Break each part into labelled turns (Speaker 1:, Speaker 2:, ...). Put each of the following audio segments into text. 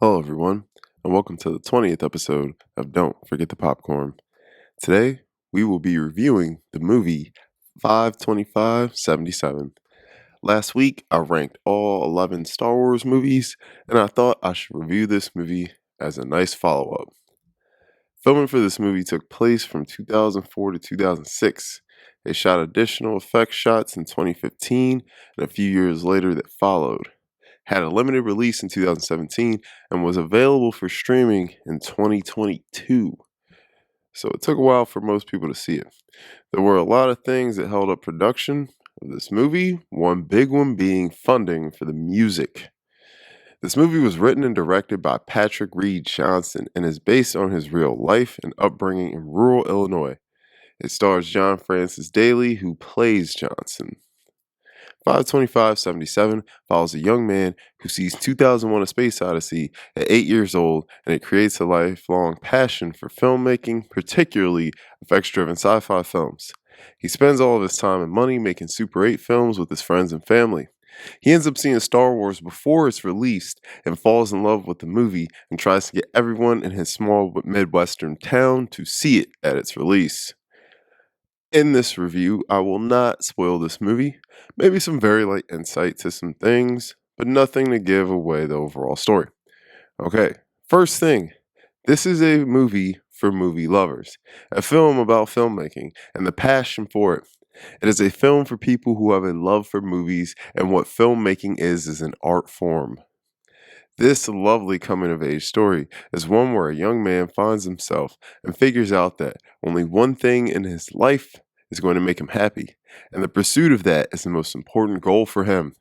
Speaker 1: Hello, everyone, and welcome to the 20th episode of Don't Forget the Popcorn. Today, we will be reviewing the movie 52577. Last week, I ranked all 11 Star Wars movies, and I thought I should review this movie as a nice follow up. Filming for this movie took place from 2004 to 2006. They shot additional effects shots in 2015 and a few years later that followed. Had a limited release in 2017 and was available for streaming in 2022. So it took a while for most people to see it. There were a lot of things that held up production of this movie, one big one being funding for the music. This movie was written and directed by Patrick Reed Johnson and is based on his real life and upbringing in rural Illinois. It stars John Francis Daly, who plays Johnson. 52577 follows a young man who sees 2001: A Space Odyssey at 8 years old, and it creates a lifelong passion for filmmaking, particularly effects-driven sci-fi films. He spends all of his time and money making Super 8 films with his friends and family. He ends up seeing Star Wars before it's released and falls in love with the movie and tries to get everyone in his small Midwestern town to see it at its release. In this review, I will not spoil this movie, maybe some very light insight to some things, but nothing to give away the overall story. Okay, first thing, this is a movie for movie lovers, a film about filmmaking and the passion for it. It is a film for people who have a love for movies and what filmmaking is an art form. This lovely coming of age story is one where a young man finds himself and figures out that only one thing in his life is going to make him happy, and the pursuit of that is the most important goal for him.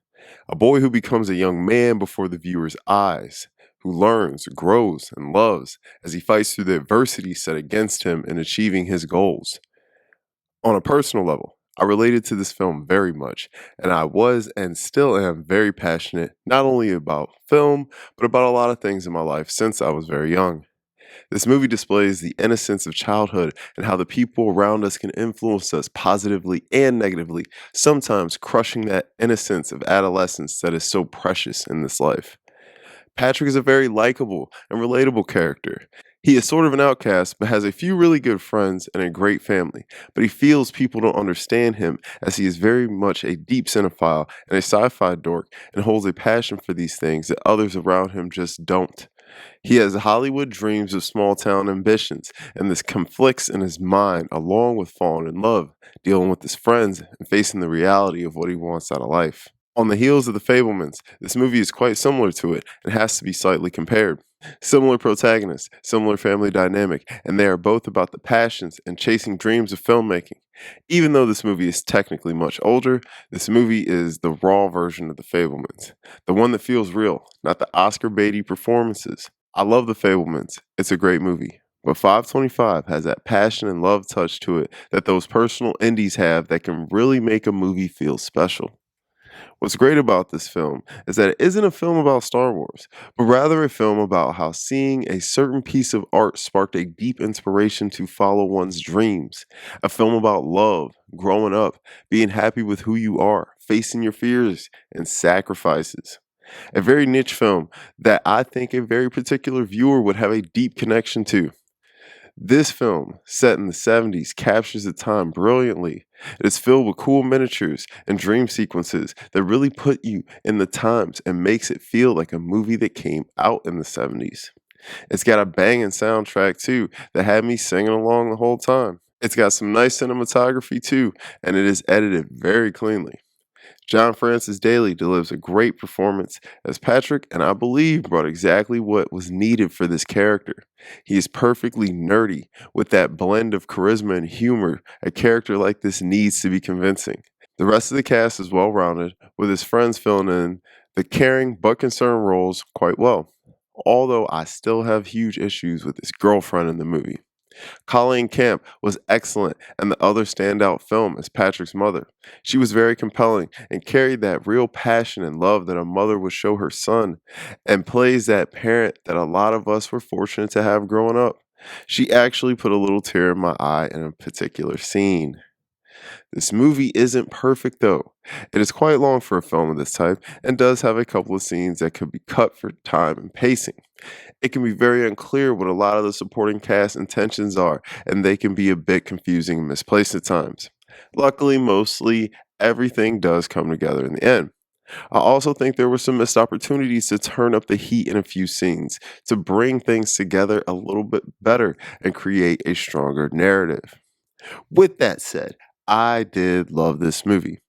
Speaker 1: A boy who becomes a young man before the viewer's eyes, who learns, grows, and loves as he fights through the adversity set against him in achieving his goals. On a personal level, I related to this film very much, and I was and still am very passionate not only about film, but about a lot of things in my life since I was very young. This movie displays the innocence of childhood and how the people around us can influence us positively and negatively, sometimes crushing that innocence of adolescence that is so precious in this life. Patrick is a very likable and relatable character. He is sort of an outcast, but has a few really good friends and a great family. But he feels people don't understand him as he is very much a deep cinephile and a sci fi dork and holds a passion for these things that others around him just don't. He has Hollywood dreams of small town ambitions, and this conflicts in his mind along with falling in love, dealing with his friends, and facing the reality of what he wants out of life. On the heels of The Fablemans, this movie is quite similar to it and has to be slightly compared. Similar protagonists, similar family dynamic, and they are both about the passions and chasing dreams of filmmaking. Even though this movie is technically much older, this movie is the raw version of The Fablemans, the one that feels real, not the Oscar baity performances. I love The Fablemans, it's a great movie. But 525 has that passion and love touch to it that those personal indies have that can really make a movie feel special. What's great about this film is that it isn't a film about Star Wars, but rather a film about how seeing a certain piece of art sparked a deep inspiration to follow one's dreams. A film about love, growing up, being happy with who you are, facing your fears, and sacrifices. A very niche film that I think a very particular viewer would have a deep connection to. This film, set in the 70s, captures the time brilliantly. It is filled with cool miniatures and dream sequences that really put you in the times and makes it feel like a movie that came out in the 70s. It's got a banging soundtrack too that had me singing along the whole time. It's got some nice cinematography too, and it is edited very cleanly. John Francis Daly delivers a great performance as Patrick, and I believe brought exactly what was needed for this character. He is perfectly nerdy with that blend of charisma and humor a character like this needs to be convincing. The rest of the cast is well rounded, with his friends filling in the caring but concerned roles quite well. Although I still have huge issues with his girlfriend in the movie. Colleen Camp was excellent and the other standout film as Patrick's mother. She was very compelling and carried that real passion and love that a mother would show her son and plays that parent that a lot of us were fortunate to have growing up. She actually put a little tear in my eye in a particular scene. This movie isn't perfect though. It is quite long for a film of this type and does have a couple of scenes that could be cut for time and pacing. It can be very unclear what a lot of the supporting cast intentions are, and they can be a bit confusing and misplaced at times. Luckily, mostly everything does come together in the end. I also think there were some missed opportunities to turn up the heat in a few scenes to bring things together a little bit better and create a stronger narrative. With that said, I did love this movie.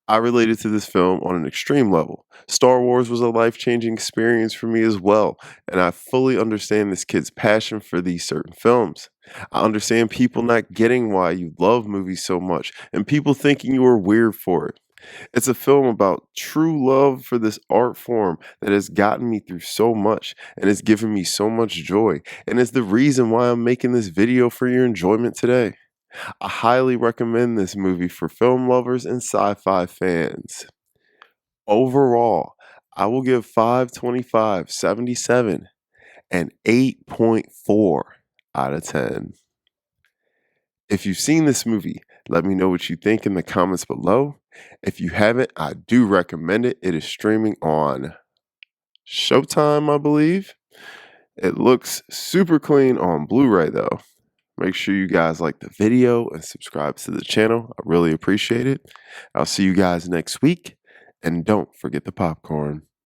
Speaker 1: I related to this film on an extreme level. Star Wars was a life changing experience for me as well, and I fully understand this kid's passion for these certain films. I understand people not getting why you love movies so much and people thinking you are weird for it. It's a film about true love for this art form that has gotten me through so much and has given me so much joy, and is the reason why I'm making this video for your enjoyment today. I highly recommend this movie for film lovers and sci-fi fans. Overall, I will give 525, 77, and 8.4 out of 10. If you've seen this movie, let me know what you think in the comments below. If you haven't, I do recommend it. It is streaming on Showtime, I believe. It looks super clean on Blu-ray though. Make sure you guys like the video and subscribe to the channel. I really appreciate it. I'll see you guys next week. And don't forget the popcorn.